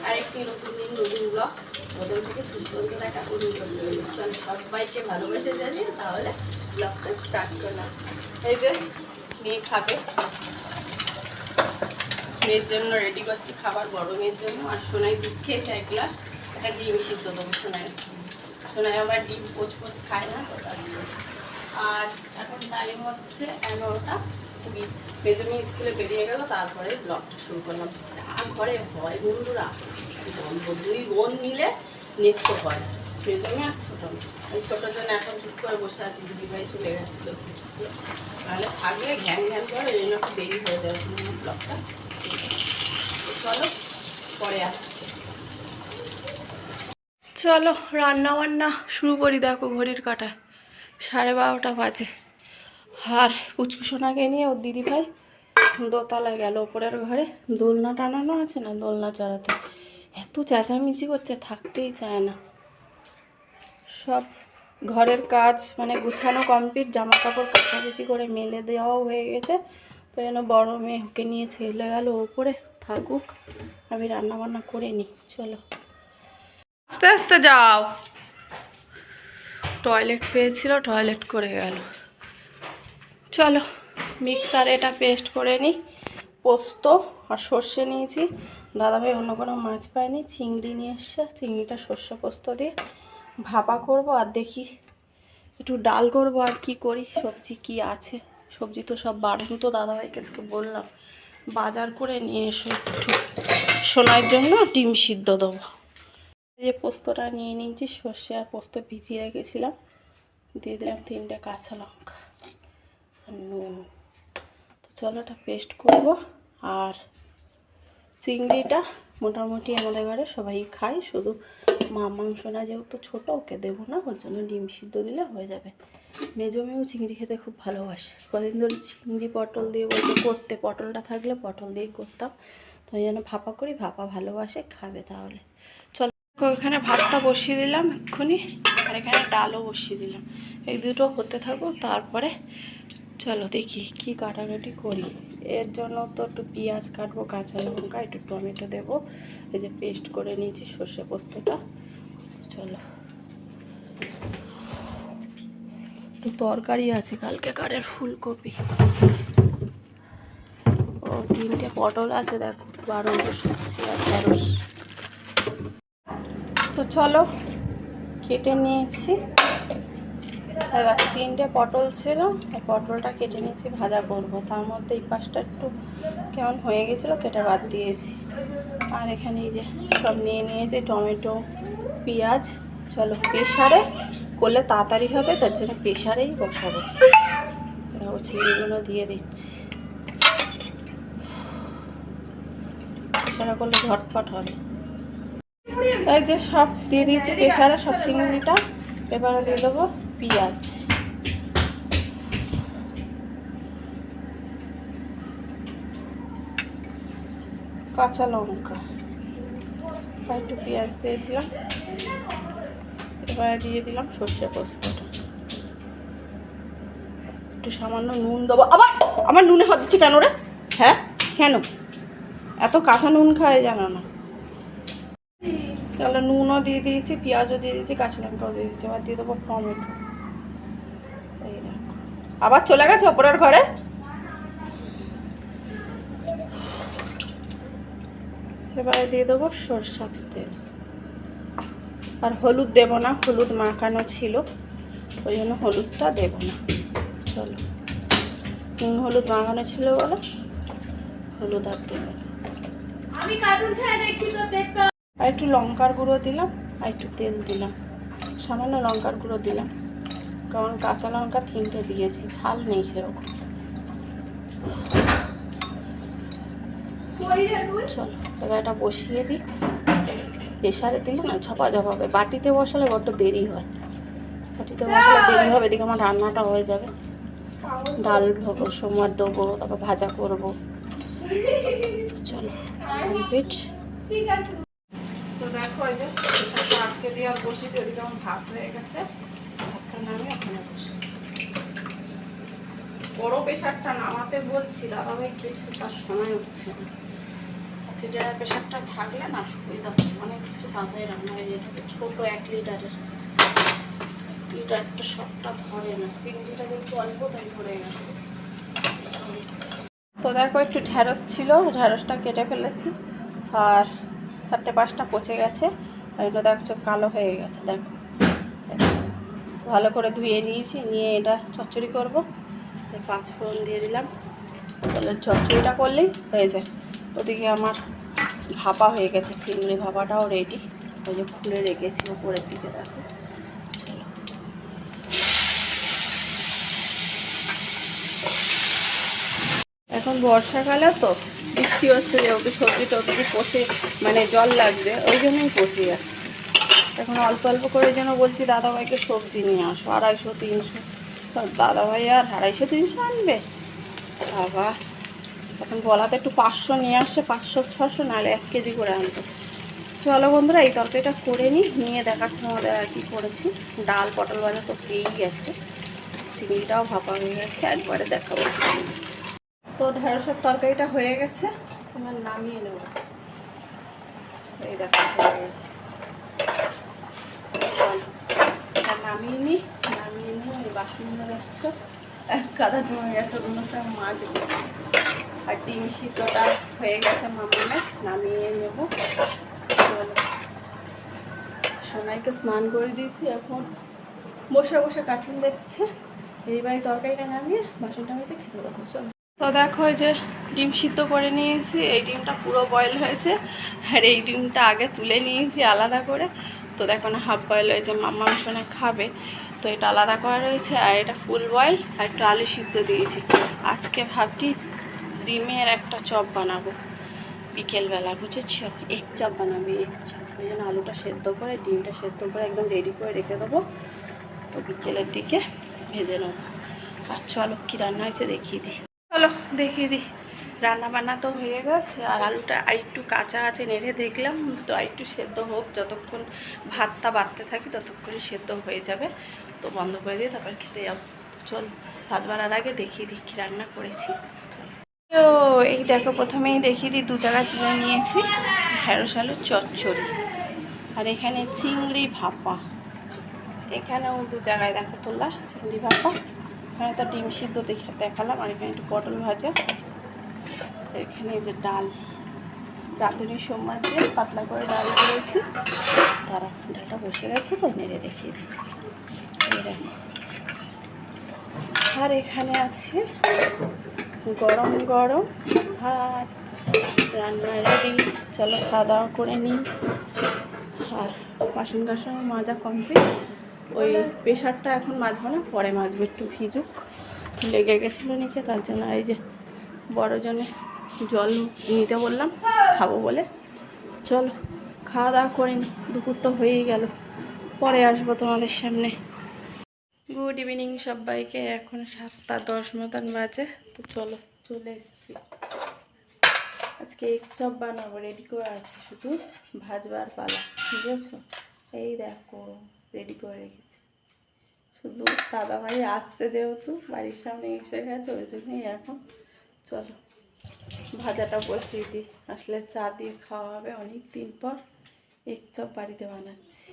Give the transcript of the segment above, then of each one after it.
আরেকটি নতুন দিন নতুন ব্লগ প্রথম থেকে শেষ পর্যন্ত দেখা করুন। চল সবাইকে ভালোবেসে জানিয়ে তাহলে ব্লগটা স্টার্ট করলাম। এই যে মেয়ে খাবে, মেয়ের জন্য রেডি করছি খাবার, বড় মেয়ের জন্য। আর সোনাই দুধ খেয়েছে 1 গ্লাস, একটা ডিম সিদ্ধ দেবো সোনাই। সোনাই আবার ডিম পোচ খায় না তো তার জন্য। আর এখন টাইম হচ্ছে 11টা 20। মেজমি স্কুলে বেরিয়ে গেল, তারপরে ব্লগটা শুরু করলাম। চা ঘরে হয় বন্ধুরা, 2 বোন মিলে নৃত্য হয়, মেজমি আর ছোটো মেয়ে। ওই ছোটোর জন্য এখন চুপ করে বসে আছি, দিদিভাই চলে গেছে লক্ষ্মী স্কুলে, নাহলে থাকলে ঘ্যান ঘ্যান করে, ওই জন্য একটু দেরি হয়ে যাবে ব্লগটা। চলো পরে আসছি। চলো রান্না বান্না শুরু করি। দেখো ঘড়ির কাঁটায় 12:30 বাজে। আর পুচকুসোনাকে নিয়ে ওর দিদিভাই দোতলায় গেল, ওপরের ঘরে দোলনা টানানো আছে না, দোলনা চড়াতে। এত চেঁচামেচি করছে, থাকতেই চায় না। সব ঘরের কাজ মানে গুছানো কমপ্লিট, জামা কাপড় কাচাকুচি করে মেলে দেওয়াও হয়ে গেছে। তো যেন বড় মেয়ে ওকে নিয়ে চলে গেল ওপরে, থাকুক, আমি রান্না বান্না করে নিই। চলো আস্তে আস্তে যাও। টয়লেট পেয়েছিল, টয়লেট করে গেল। চলো মিক্সারে এটা পেস্ট করে নিই। পোস্ত আর সর্ষে নিয়েছি, দাদাভাই অন্য কোনো মাছ পায়নি, চিংড়ি নিয়ে এসছে। চিংড়িটা সর্ষে পোস্ত দিয়ে ভাপা করব, আর দেখি একটু ডাল করব। আর কি করি, সবজি কি আছে, সবজি তো সব বাড়ুন। তো দাদাভাইকে বললাম বাজার করে নিয়ে এসো একটু, সোনার জন্য ডিম সিদ্ধ দেবো। যে পোস্তটা নিয়ে নিয়েছি, সর্ষে আর পোস্ত ভিজিয়ে রেখেছিলাম, দিয়ে দিলাম 3টে কাঁচা লঙ্কা আর নুন। তো চলো এটা পেস্ট করব। আর চিংড়িটা মোটামুটি আমাদের ঘরে সবাই খায়, শুধু মাংস না, যেহেতু ছোটো ওকে দেবো না, ওর জন্য ডিম সিদ্ধ দিলে হয়ে যাবে। মেজো মেয়েও চিংড়ি খেতে খুব ভালোবাসে, কদিন ধরে চিংড়ি পটল দিয়ে বলতে করতে, পটলটা থাকলে পটল দিয়েই করতাম। তো ওই জন্য ভাপা করি, ভাপা ভালোবাসে, খাবে তাহলে। চলো ওইখানে ভাতটা বসিয়ে দিলাম এক্ষুনি, আর এখানে ডালও বসিয়ে দিলাম। এই দুটো হতে থাকুক, তারপরে চলো দেখি কি কাটাকাটি করি। এর জন্য তো একটু পেঁয়াজ কাটবো, কাঁচা লঙ্কা, একটু টমেটো দেবো। এই যে পেস্ট করে নিয়েছি সর্ষে পোস্তটা। চলো একটু তরকারি আছে কালকে কারের, ফুলকপি ও 3টে পটল আছে, দেখো 12 সবজি আর ঢেঁড়স। তো চলো কেটে নিয়েছি, 3টে পটল ছিল, এই পটলটা কেটে নিয়েছি, ভাজা করব। তার মধ্যে এই পাশটা একটু কেমন হয়ে গেছিলো, কেটে বাদ দিয়েছি। আর এখানে এই যে সব নিয়ে নিয়েছি, টমেটো, পেঁয়াজ। চলো প্রেশারে করলে তাড়াতাড়ি হবে, তার জন্য প্রেশারেই বসাবো। ও চিংড়িগুলো দিয়ে দিচ্ছি, প্রেশারে করলে ঝটপট হবে। এই যে সব দিয়ে দিয়েছি প্রেশারে, সব চিংড়িটা। এবারে দিয়ে দেবো পেঁয়াজ, কাঁচা লঙ্কা, আর একটু পেঁয়াজ দিয়ে দিলাম। এবারে দিয়ে দিলাম সর্ষে পোস্তটা, একটু সামান্য নুন দেবো। আবার আমার নুনে হাত দিচ্ছি কেন রে? হ্যাঁ কেন এত কাঁচা নুন খায় জানো না? তাহলে নুনও দিয়ে দিয়েছি, পেঁয়াজও দিয়ে দিয়েছি, কাঁচা লঙ্কাও দিয়ে দিয়েছি। এবার দিয়ে দেবো টমেটো। এই দেখো আবার চলে গেছে ওপরের ঘরে। এবারে দিয়ে দেবো সরষের তেল। আর হলুদ দেবো না, হলুদ মাখানো ছিল, ওই জন্য হলুদটা দেবো না। চলো হলুদ মাখানো ছিল বলে হলুদ আর দেবো না। আর একটু লঙ্কার গুঁড়ো দিলাম, আর একটু তেল দিলাম, সামান্য লঙ্কার গুঁড়ো দিলাম, কারণ কাঁচা লঙ্কা 3টে দিয়েছি, ঝাল নেই সেরকম। চলো এবার এটা বসিয়ে দিই। প্রেশারে দিলে না ঝপাঝপ হবে, বাটিতে বসালে বড্ড দেরি হয়, বাটিতে বসালে দেরি হবে। দেখে আমার রান্নাটা হয়ে যাবে, ডাল সময় দেবো, তারপর ভাজা করবো। চলো কমপ্লিট। তো দেখো এই যে আটকে দিয়ে আর বসিয়ে দিই, ওদিকে আমার ভাত হয়ে গেছে, ভাতটা নামিয়ে ওখানে বসে। বড় প্রেশারটা নামাতে বলছি, দাদাভাই গেছে, তার সময় হচ্ছে না। সিলিন্ডার প্রেশারটা থাকলে না সুবিধা হয়, অনেক কিছু তাড়াতাড়ি রান্না হয়ে যায়। এটা তো ছোটো 1 লিটারের, 1 লিটারটা সবটা ধরে না, চিংড়িটা কিন্তু অল্প তাই ধরে গেছে। তো দেখো একটু ঢ্যাঁড়স ছিল, ঢ্যাঁড়সটা কেটে ফেলেছি, আর 4টে 5টা পচে গেছে, আর এটা দেখছো কালো হয়ে গেছে। দেখো ভালো করে ধুয়ে নিয়েছি, নিয়ে এটা চচ্চড়ি করবো। 5 ফোড়ন দিয়ে দিলাম, তাহলে চচ্চড়িটা করলেই হয়ে যায়। ওদিকে আমার ভাপা হয়ে গেছে, চিংড়ি ভাপাটাও রেডি, ওই যে খুলে রেখেছি উপরের দিকে। দেখো চলো, এখন বর্ষাকালে তো বৃষ্টি হচ্ছে, যেহেতু সবজি টবজি পচে মানে জল লাগবে, ওই জন্যই পচে যাচ্ছে। এখন অল্প অল্প করে যেন বলছি দাদাভাইকে সবজি নিয়ে আসো, 250 300। দাদাভাই আর 250 300 আনবে বাবা? এখন বলাতে একটু 500 নিয়ে আসছে, 500 600, নাহলে 1 কেজি করে আনতো। চলো বন্ধুরা, এই তরকারিটা করে নিয়ে দেখাচ্ছি আমাদের আর কি করেছি। ডাল পটল ভাজা তো পেয়েই গেছে, চিংড়িটাও ভাপা হয়ে গেছে, একবারে দেখাবো। তো ঢেঁড়সের তরকারিটা হয়ে গেছে, তোমার নামিয়ে নেব। এই দেখা হয়ে গেছে, নামিয়ে নিই। এই বাসনগুলো দেখছো এক কাদা জমে গেছে, ওগুলোটা মাজবো। আর ডিম সিদ্ধটা হয়ে গেছে মামানে, নামিয়ে নেব। সোনাইকে স্নান করে দিয়েছি, এখন বসে বসে কার্টুন দেখছে। এইবার তরকারিটা নামিয়ে বাসনটা মেজে খেতে দেবো। চলো, তো দেখো এই যে ডিম সিদ্ধ করে নিয়েছি, এই ডিমটা পুরো বয়েল হয়েছে, আর এই ডিমটা আগে তুলে নিয়েছি আলাদা করে। তো দেখো না হাফ বয়েল হয়েছে, মাম্মা সোনা খাবে, তো এটা আলাদা করা রয়েছে। আর এটা ফুল বয়েল, আর একটু আলু সিদ্ধ দিয়েছি। আজকে ভাবছি ডিমের একটা চপ বানাবো বিকেলবেলা, বুঝেছ? এক চপ বানাবি, এক চপ। ওই জন্য আলুটা সেদ্ধ করে ডিমটা সেদ্ধ করে একদম রেডি করে রেখে দেবো, তো বিকেলের দিকে ভেজে নেবো। আর চলো কী রান্না হয়েছে দেখিয়ে দিই। চলো দেখিয়ে দিই, রান্না বান্না তো হয়ে গেছে, আর আলুটা আর একটু কাঁচা আছে, নেড়ে দেখলাম, তো আর একটু সেদ্ধ হোক, যতক্ষণ ভাতটা বাড়তে থাকি ততক্ষণই সেদ্ধ হয়ে যাবে। তো বন্ধ করে দিয়ে তারপর খেতে যাবো। চলো ভাত বাড়ার আগে দেখিয়ে দিই কী রান্না করেছি। চলো, তো এই দেখো প্রথমেই দেখিয়ে দিই, 2 জায়গায় তুলে নিয়েছি ঢেঁড়স আলুর চচ্চড়ি, আর এখানে চিংড়ি ভাপা, এখানেও 2 জায়গায় দেখো তোলা চিংড়ি ভাপা। এখানে তো ডিম সিদ্ধ দেখালাম, আর এখানে একটু পটল ভাজা। এখানে যে ডাল, রাঁধুনি সোমবার দিয়ে পাতলা করে ডাল করেছি, তারা ডালটা বসে গেছে, তো নেড়ে দেখিয়ে দিই। আর এখানে আছে গরম গরম ভাত, রান্না রেডি। চলো খাওয়া দাওয়া করে নিই। আর বাসন টাসন মাজা কমপ্লিট, ওই প্রেশারটা এখন মাজবো না, পরে মাজবো, একটু ভিজুক, লেগে গেছিলো নিচে, তার জন্য। এই যে বড়জনে জল নিতে বললাম খাবো বলে। চলো খাওয়া দাওয়া করে নিই, দুপুর তো হয়েই গেল, পরে আসবো তোমাদের সামনে। গুড ইভিনিং সবাইকে, এখন 7:10 মতন বাজে। তো চলো চলে এসেছি, আজকে এক চপ বানাবো, রেডি করে আছে, শুধু ভাজবার পালা, বুঝেছো? এই দেখো রেডি করে রেখেছি, শুধু দাদাভাই আসছে, যেহেতু বাড়ির সামনে এসে গেছে, ওই জন্যই এখন চলো ভাজাটা বসিয়ে দিই, আসলে চা দিয়ে খাওয়া হবে অনেক দিন পর। এক চপ বাড়িতে বানাচ্ছি,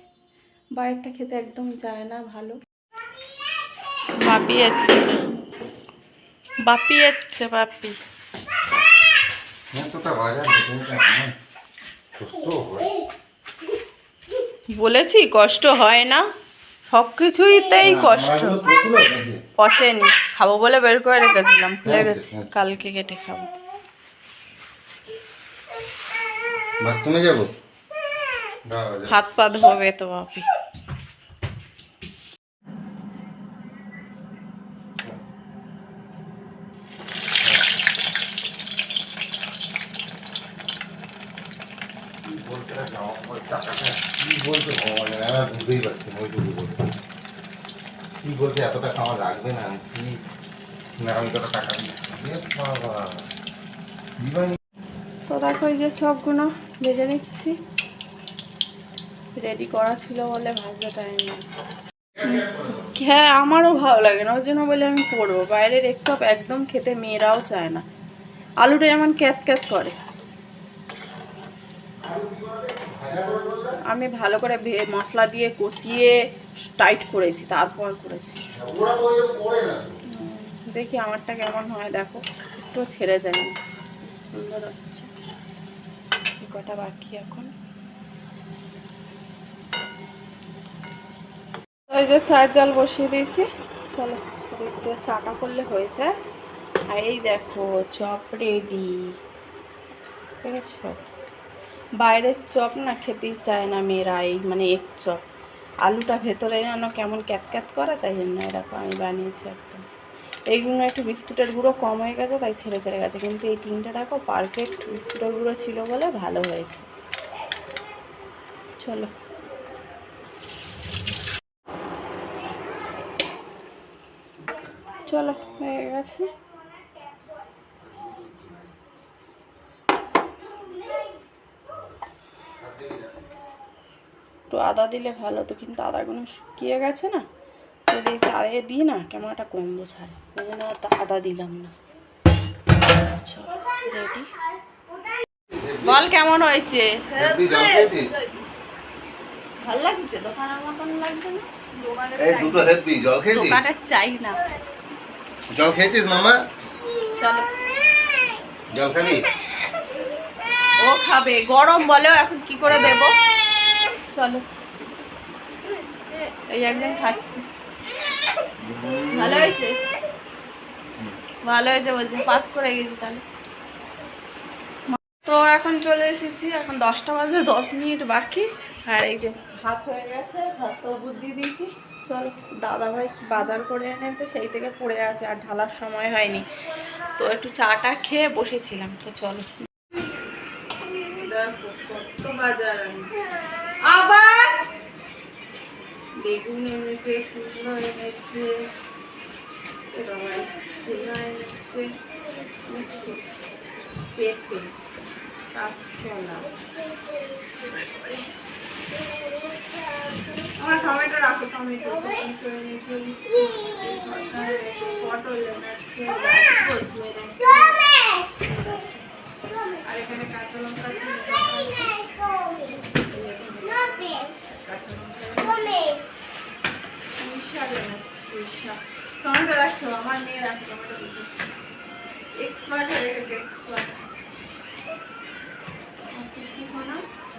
বাইরেটা খেতে একদম যায় না ভালো। বাপি যাচ্ছে, বাপি যাচ্ছে, বাপি বলেছি কষ্ট হয় না, সব কিছুইতেই কষ্ট। পচেনি, খাবো বলে বের করে রেখেছিলাম, ভুলে গেছি, কালকে কেটে খাবো। হাত পা ধোবে তো বাপি। কি বলছে এত টাকা আমার লাগবে না, কি আমি কত টাকা তো দেখো এই যে চপগুলো ভেজে নিচ্ছি, রেডি করা ছিল বলে ভাজতে টাইম না। হ্যাঁ আমারও ভালো লাগে না, ওই জন্য বলে আমি করবো। বাইরের এক চপ একদম খেতে মেয়েরাও চায় না, আলুটা যেমন ক্যাত ক্যাত করে। আমি ভালো করে মশলা দিয়ে কষিয়ে টাইট করেছি, তারপর করেছি। দেখি আমারটা কেমন হয়, দেখো একটু ছেড়ে যায় না, সুন্দর হচ্ছে। কটা বাকি এখন। ওই যে চায়ের জল বসিয়ে দিয়েছি, চলো দেখতে চাটা করলে হয়ে যায়। আর এই দেখো চপ রেডি, দেখেছো? বাইরের চপ না খেতেই চায় না মেয়েরা, এই মানে এক চপ আলুটা ভেতরে যেন কেমন ক্যাতক্যাত করে, তাই জন্য এরকম আমি বানিয়েছি একদম। এইগুলো একটু বিস্কুটের গুঁড়ো কম হয়ে গেছে, তাই ছেড়ে ছেড়ে গেছে, কিন্তু এই তিনটে দেখো পারফেক্ট বিস্কুটের গুঁড়ো ছিল বলে ভালো হয়েছে। চলো চলো হয়ে গেছে। একটু আদা দিলে ভালো হতো, কিন্তু আদাগুলো শুকিয়ে গেছে না, যদি চায়ে দিই না কেমন একটা গন্ধ ছাড়ে, ওই জন্য আদা দিলাম না। রেডি, বল কেমন হয়েছে? ভাল লাগছে? দোকানের মতন লাগছে না? দুটো হেব্বি জল খেয়েছিস? দোকানের চাই না। জল খেয়েছিস মামা? চলো, জল খাবি? ও খাবে, গরম বলো, এখন কি করে দেব? চলো, এই একজন খাচ্ছি। ভালো হয়েছে? ভালো হয়েছে বলছি, পাস করে গেছি তাহলে। তো এখন চলে এসেছি, এখন 10টা বাজে 10 মিনিট বাকি। আর এই যে ভাত হয়ে গেছে, ভাত তো বুদ্ধি দিয়েছি। চলো, দাদাভাই কি বাজার করে এনেছে সেই থেকে পড়ে আছে, আর ঢালার সময় হয়নি, তো একটু চাটা খেয়ে বসেছিলাম। তো চলো, দেখো কত বাজার এনেছে। আবার বেগুন এনেছে, কুমড়ো এনেছে, পেঁপে, কাঁচকলা, আমার টমেটো রাখো, টমেটো পটল এনেছে, আর এখানে কাঁচা লঙ্কা, টমেটো রাখছো, আমার মেয়ে রাখছে টমেটো, এক্সপার্ট হয়ে গেছে, এক্সপার্ট।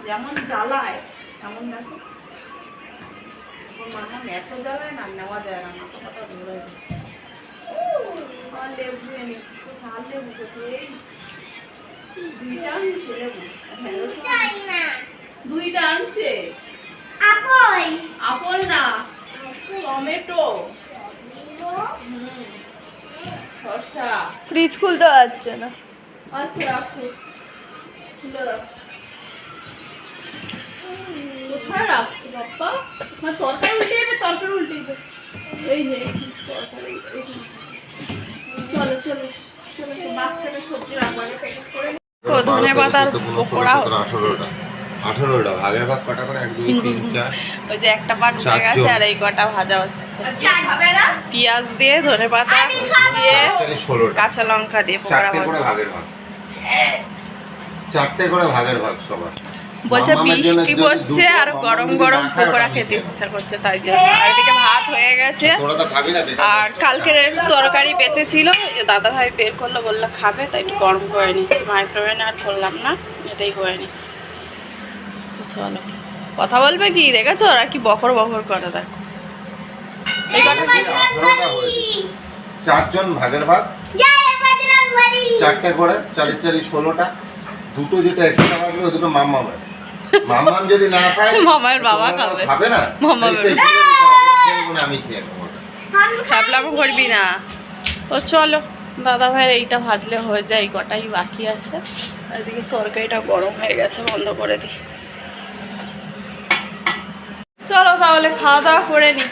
যেমন জ্বালায় তেমন দেখো, মামা এত জ্বালায় না, নেওয়া যায় না, মাথা পাতা ধরে। আর লেবু এনেছি, কোথায় লেবু? কোথায়? দুইটা আনছে লেবু, দুইটা আনছে। আপেল না, টমেটো, শসা। ফ্রিজ খুলতে পারছে না। আচ্ছা রাখো, খুলে রাখো। কোথায় রাখছি বাপ্পা? আমার তরকারি উল্টে যাবে, তরকারি উল্টে যাবে। এই যে তরকারি, চলো চলো চলো, মাঝখানে সবজি রাখবো, আগে প্যাকেট করে ধনে পাতার পকোড়া হচ্ছে। 18টা ভাগের ভাগ কটা করে? 1 2 3 4, ওই যে একটা পাট উঠে গেছে, আর এই কটা ভাজা হচ্ছে। পেঁয়াজ দিয়ে, ধনে পাতা দিয়ে, কাঁচা লঙ্কা দিয়ে পকোড়া হচ্ছে। 4টে করে ভাগের ভাগ সবার। বলছে বৃষ্টি পড়ছে আর গরম গরম পকোড়া খেতে ইচ্ছা করছে, তাই জন্য। আর এদিকে ভাত হয়ে গেছে, আর কালকের তরকারি বেঁচে ছিল, দাদা ভাই বের করলো, বললো খাবে, তাই একটু গরম করে নিচ্ছি, মাইক্রোওয়েভে আর করলাম না, এটাই করে নিচ্ছি। চলো, কথা বলবে কি? দেখেছো ওরা কি বকর বকর করে, দেখো। এই কথা 4 জন ভাগের ভাগ, 4টে করে 4 4 16টা। দুটো যেটা এক্সট্রা থাকবে ওই দুটো মাম্মামের। মাম্মাম যদি না খায়, মামার বাবা খাবে না, মামামের আমি খেয়ে নেবো। খাবলাম করবি না। ও চলো, দাদা ভাইয়ের এইটা ভাজলে হয়ে যায়, এই কটাই বাকি আছে। আর এদিকে তরকারিটা গরম হয়ে গেছে, বন্ধ করে দিই। চলো তাহলে খাওয়া দাওয়া করে নিই,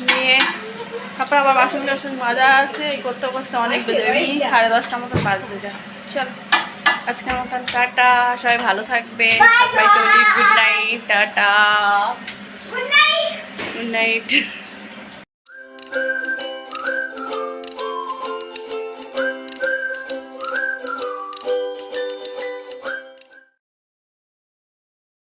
নিয়ে তারপর আবার বাসন টাসন মাজা আছে, এই করতে করতে অনেক বেজে যাবে, 10:30 মতো বাজতে যায়। চলো, আজকের মতন টাটা, সবাই ভালো থাকবে, সবাইকে বলি good night, tata, good night.